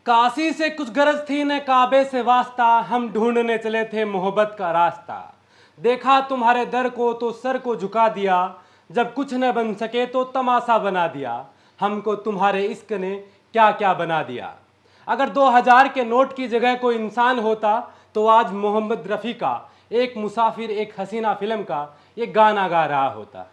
काशी से कुछ गरज थी न काबे से वास्ता, हम ढूंढने चले थे मोहब्बत का रास्ता। देखा तुम्हारे दर को तो सर को झुका दिया, जब कुछ न बन सके तो तमाशा बना दिया। हमको तुम्हारे इश्क ने क्या क्या बना दिया। अगर 2000 के नोट की जगह कोई इंसान होता तो आज मोहम्मद रफ़ी का एक मुसाफिर एक हसीना फिल्म का ये गाना गा रहा होता।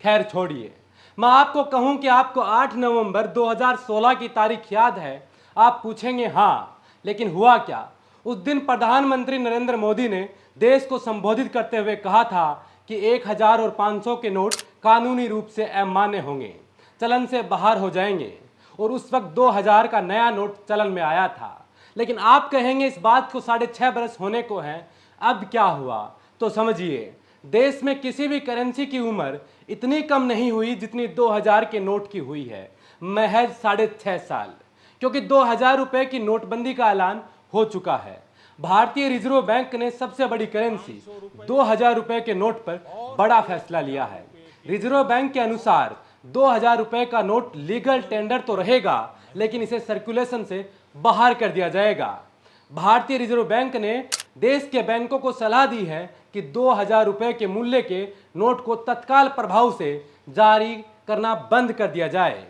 खैर छोड़िए, मैं आपको कहूं कि आपको 8 नवंबर 2016 की तारीख याद है। आप पूछेंगे हाँ, लेकिन हुआ क्या। उस दिन प्रधानमंत्री नरेंद्र मोदी ने देश को संबोधित करते हुए कहा था कि 1000 और 500 के नोट कानूनी रूप से अमान्य होंगे, चलन से बाहर हो जाएंगे। और उस वक्त 2000 का नया नोट चलन में आया था। लेकिन आप कहेंगे इस बात को 6.5 बरस होने को हैं, अब क्या हुआ। तो समझिए, देश में किसी भी करेंसी की उम्र इतनी कम नहीं हुई जितनी 2000 के नोट की हुई है, महज 6.5 साल। क्योंकि 2000 रुपए की नोटबंदी का ऐलान हो चुका है। भारतीय रिजर्व बैंक ने सबसे बड़ी करेंसी 2000 रुपए के नोट पर बड़ा फैसला लिया है। रिजर्व बैंक के अनुसार 2000 रुपए का नोट लीगल टेंडर तो रहेगा, लेकिन इसे सर्कुलेशन से बाहर कर दिया जाएगा। भारतीय रिजर्व बैंक ने देश के बैंकों को सलाह दी है कि 2000 रुपए के मूल्य के नोट को तत्काल प्रभाव से जारी करना बंद कर दिया जाए।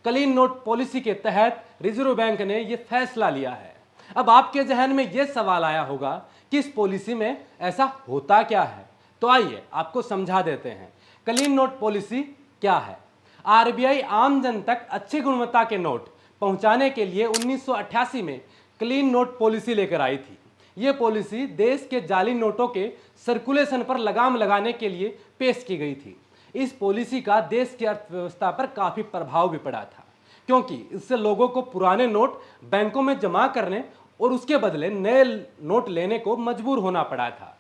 क्लीन नोट पॉलिसी के तहत रिजर्व बैंक ने यह फैसला लिया है। अब आपके जहन में यह सवाल आया होगा कि इस पॉलिसी में ऐसा होता क्या है। तो आइए आपको समझा देते हैं क्लीन नोट पॉलिसी क्या है। आरबीआई आम जन तक अच्छी गुणवत्ता के नोट पहुंचाने के लिए 1988 में क्लीन नोट पॉलिसी लेकर आई थी। ये पॉलिसी देश के जाली नोटों के सर्कुलेशन पर लगाम लगाने के लिए पेश की गई थी। इस पॉलिसी का देश की अर्थव्यवस्था पर काफ़ी प्रभाव भी पड़ा था, क्योंकि इससे लोगों को पुराने नोट बैंकों में जमा करने और उसके बदले नए नोट लेने को मजबूर होना पड़ा था।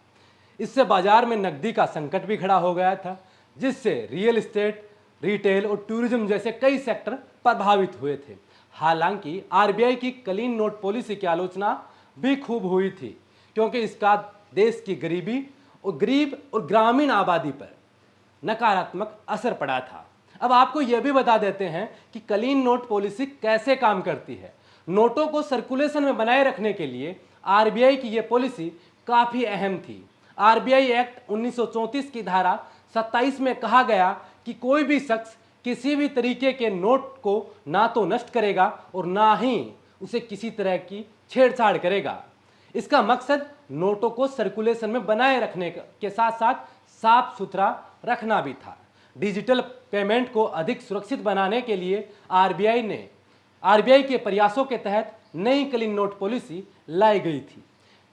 इससे बाजार में नकदी का संकट भी खड़ा हो गया था, जिससे रियल एस्टेट, रिटेल और टूरिज्म जैसे कई सेक्टर प्रभावित हुए थे। हालांकि आरबीआई की क्लीन नोट पॉलिसी की आलोचना भी खूब हुई थी, क्योंकि इसका देश की गरीब और ग्रामीण आबादी पर नकारात्मक असर पड़ा था। अब आपको यह भी बता देते हैं कि क्लीन नोट पॉलिसी कैसे काम करती है। नोटों को सर्कुलेशन में बनाए रखने के लिए आरबीआई की यह पॉलिसी काफ़ी अहम थी। आरबीआई एक्ट 1934 की धारा 27 में कहा गया कि कोई भी शख्स किसी भी तरीके के नोट को ना तो नष्ट करेगा और ना ही उसे किसी तरह की छेड़छाड़ करेगा। इसका मकसद नोटों को सर्कुलेशन में बनाए रखने के साथ साथ साफ सुथरा रखना भी था। डिजिटल पेमेंट को अधिक सुरक्षित बनाने के लिए आरबीआई के प्रयासों के तहत नई क्लीन नोट पॉलिसी लाई गई थी।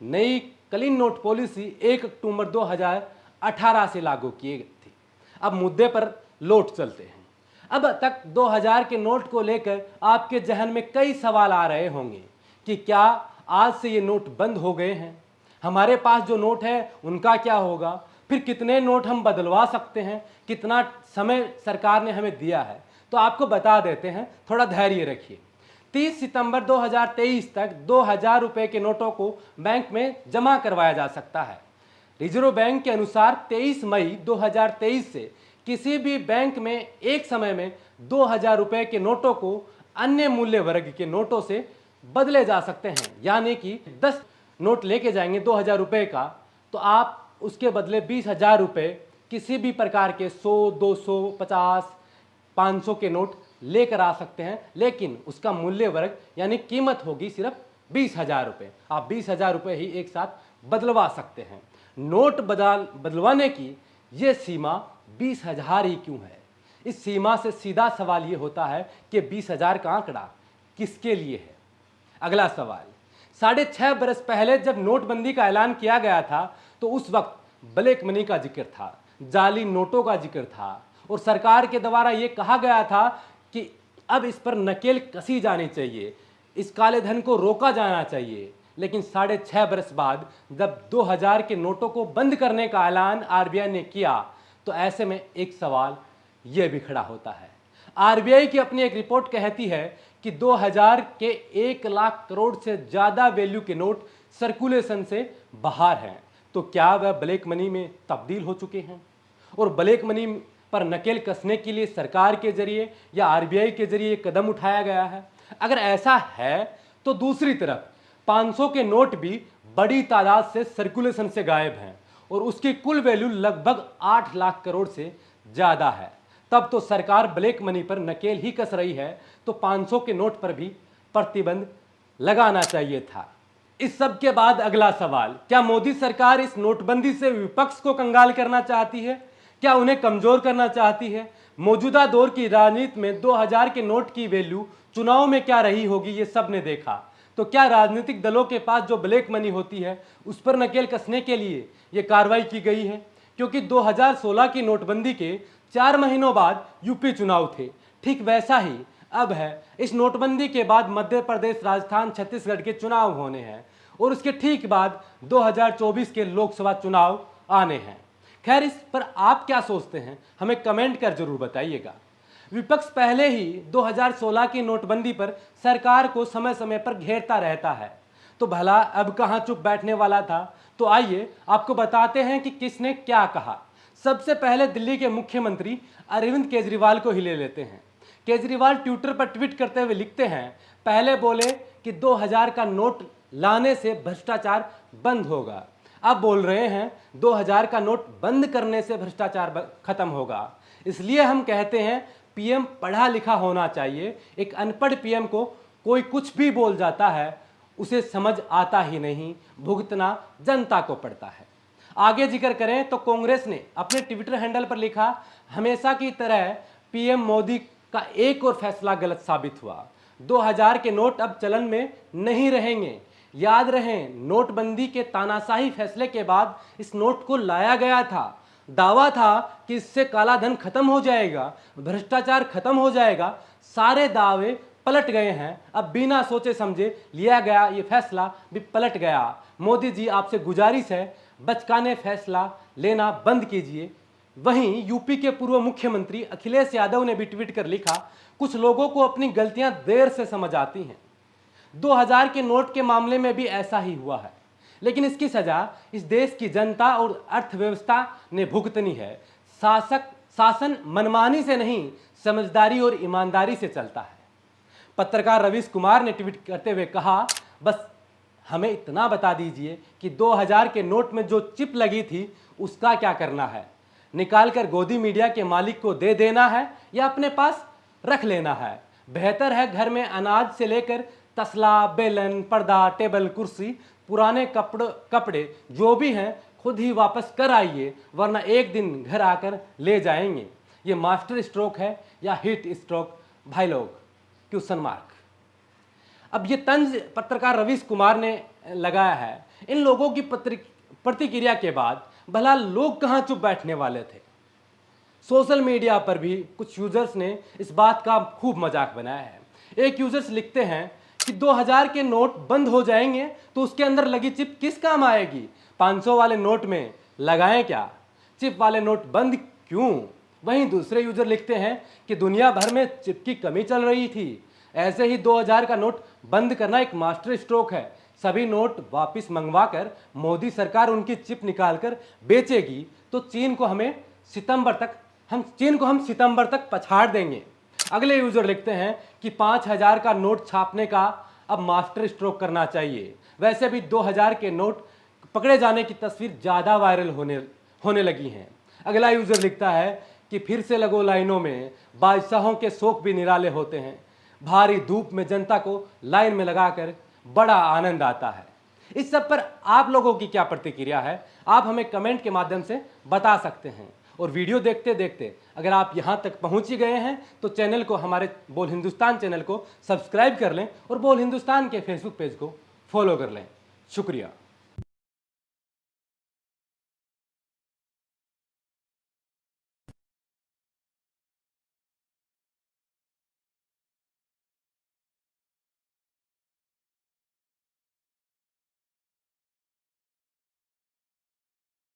नई क्लीन नोट पॉलिसी 1 अक्टूबर 2018 से लागू की गई थी। अब मुद्दे पर लौट चलते हैं। अब तक 2000 के नोट को लेकर आपके जहन में कई सवाल आ रहे होंगे कि क्या आज से ये नोट बंद हो गए हैं, हमारे पास जो नोट है उनका क्या होगा, फिर कितने नोट हम बदलवा सकते हैं, कितना समय सरकार ने हमें दिया है। तो आपको बता देते हैं, थोड़ा धैर्य रखिए। 30 सितंबर 2023 तक 2000 रुपए के नोटों को बैंक में जमा करवाया जा सकता है। रिजर्व बैंक के अनुसार 23 मई 2023 से किसी भी बैंक में एक समय में 2000 रुपए के नोटों को अन्य मूल्य वर्ग के नोटों से बदले जा सकते हैं। यानी कि 10 नोट लेके जाएंगे 2000 रुपए का, तो आप उसके बदले 20,000 रुपए किसी भी प्रकार के 100, 200, 50, 500 के नोट लेकर आ सकते हैं। लेकिन उसका मूल्य वर्ग यानी कीमत होगी सिर्फ 20,000 रुपये। आप 20,000 रुपये ही एक साथ बदलवा सकते हैं। नोट बदलवाने की ये सीमा 20,000 ही क्यों है? इस सीमा से सीधा सवाल ये होता है कि 20,000 का आंकड़ा किसके लिए है। अगला सवाल, 6.5 बरस पहले जब नोटबंदी का ऐलान किया गया था तो उस वक्त ब्लैक मनी का जिक्र था, जाली नोटों का जिक्र था और सरकार के द्वारा ये कहा गया था कि अब इस पर नकेल कसी जानी चाहिए, इस काले धन को रोका जाना चाहिए। लेकिन 6.5 बरस बाद जब 2000 के नोटों को बंद करने का ऐलान आरबीआई ने किया, तो ऐसे में एक सवाल यह भी खड़ा होता है। आरबीआई की अपनी एक रिपोर्ट कहती है कि 2000 के 1 लाख करोड़ से ज़्यादा वैल्यू के नोट सर्कुलेशन से बाहर हैं। तो क्या वह ब्लैक मनी में तब्दील हो चुके हैं और ब्लैक मनी पर नकेल कसने के लिए सरकार के जरिए या आरबीआई के जरिए कदम उठाया गया है? अगर ऐसा है तो दूसरी तरफ 500 के नोट भी बड़ी तादाद से सर्कुलेशन से गायब हैं और उसकी कुल वैल्यू लगभग 8 लाख करोड़ से ज़्यादा है। तब तो सरकार ब्लैक मनी पर नकेल ही कस रही है, तो 500 के नोट पर भी प्रतिबंध लगाना चाहिए था। इस सब के बाद अगला सवाल, क्या मोदी सरकार इस नोटबंदी से विपक्ष को कंगाल करना चाहती है? क्या उन्हें कमजोर करना चाहती है? मौजूदा दौर की राजनीति में 2000 के नोट की वैल्यू चुनाव में क्या रही होगी, ये सब ने देखा। तो क्या राजनीतिक दलों के पास जो ब्लैक मनी होती है उस पर नकेल कसने के लिए ये कार्रवाई की गई है? क्योंकि 2016 की नोटबंदी के 4 महीनों बाद यूपी चुनाव थे, ठीक वैसा ही अब है। इस नोटबंदी के बाद मध्य प्रदेश, राजस्थान, छत्तीसगढ़ के चुनाव होने हैं और उसके ठीक बाद 2024 के लोकसभा चुनाव आने हैं। खैर, इस पर आप क्या सोचते हैं, हमें कमेंट कर जरूर बताइएगा। विपक्ष पहले ही 2016 की नोटबंदी पर सरकार को समय समय पर घेरता रहता है, तो भला अब कहां चुप बैठने वाला था? तो आइए आपको बताते हैं कि किसने क्या कहा। सबसे पहले दिल्ली के मुख्यमंत्री अरविंद केजरीवाल को ही ले लेते हैं। केजरीवाल ट्विटर पर ट्वीट करते हुए लिखते हैं, पहले बोले कि 2000 का नोट लाने से भ्रष्टाचार बंद होगा, अब बोल रहे हैं 2000 का नोट बंद करने से भ्रष्टाचार खत्म होगा। इसलिए हम कहते हैं पीएम पढ़ा लिखा होना चाहिए। एक अनपढ़ पीएम को कोई कुछ भी बोल जाता है, उसे समझ आता ही नहीं, भुगतना जनता को पड़ता है। आगे जिक्र करें तो कांग्रेस ने अपने ट्विटर हैंडल पर लिखा, हमेशा की तरह पीएम मोदी का एक और फैसला गलत साबित हुआ। 2000 के नोट अब चलन में नहीं रहेंगे। याद रहे, नोटबंदी के तानाशाही फैसले के बाद इस नोट को लाया गया था। दावा था कि इससे काला धन खत्म हो जाएगा, भ्रष्टाचार खत्म हो जाएगा। सारे दावे पलट गए हैं। अब बिना सोचे समझे लिया गया ये फैसला भी पलट गया। मोदी जी, आपसे गुजारिश है, बचकाने फैसला लेना बंद कीजिए। वहीं यूपी के पूर्व मुख्यमंत्री अखिलेश यादव ने भी ट्वीट कर लिखा, कुछ लोगों को अपनी गलतियां देर से समझ आती हैं। 2000 के नोट के मामले में भी ऐसा ही हुआ है, लेकिन इसकी सजा इस देश की जनता और अर्थव्यवस्था ने भुगतनी है। शासन मनमानी से नहीं, समझदारी और ईमानदारी से चलता है। पत्रकार रवीश कुमार ने ट्वीट करते हुए कहा, बस हमें इतना बता दीजिए कि 2000 के नोट में जो चिप लगी थी उसका क्या करना है? निकालकर गोदी मीडिया के मालिक को दे देना है या अपने पास रख लेना है? बेहतर है घर में अनाज से लेकर तसला, बेलन, पर्दा, टेबल, कुर्सी, पुराने कपड़े जो भी हैं खुद ही वापस कर आइए, वरना एक दिन घर आकर ले जाएंगे। ये मास्टर स्ट्रोक है या हिट स्ट्रोक? भाई लोग, क्वेश्चन मार्क। अब ये तंज पत्रकार रवीश कुमार ने लगाया है। इन लोगों की प्रतिक्रिया के बाद भला लोग कहां चुप बैठने वाले थे? सोशल मीडिया पर भी कुछ यूजर्स ने इस बात का खूब मजाक बनाया है। एक यूजर्स लिखते हैं कि 2000 के नोट बंद हो जाएंगे तो उसके अंदर लगी चिप किस काम आएगी? 500 वाले नोट में लगाएं क्या? चिप वाले नोट बंद क्यों? वहीं दूसरे यूजर लिखते हैं कि दुनिया भर में चिप की कमी चल रही थी, ऐसे ही 2000 का नोट बंद करना एक मास्टर स्ट्रोक है। सभी नोट वापस मंगवाकर मोदी सरकार उनकी चिप निकालकर बेचेगी तो चीन को हम सितंबर तक पछाड़ देंगे। अगले यूजर लिखते हैं कि 5000 का नोट छापने का अब मास्टर स्ट्रोक करना चाहिए। वैसे भी 2000 के नोट पकड़े जाने की तस्वीर ज़्यादा वायरल होने लगी हैं। अगला यूजर लिखता है कि फिर से लगो लाइनों में, बादशाहों के शौक भी निराले होते हैं। भारी धूप में जनता को लाइन में लगाकर बड़ा आनंद आता है। इस सब पर आप लोगों की क्या प्रतिक्रिया है? आप हमें कमेंट के माध्यम से बता सकते हैं। और वीडियो देखते देखते अगर आप यहाँ तक पहुँच ही गए हैं तो चैनल को, हमारे बोल हिंदुस्तान चैनल को सब्सक्राइब कर लें और बोल हिंदुस्तान के फेसबुक पेज को फॉलो कर लें। शुक्रिया।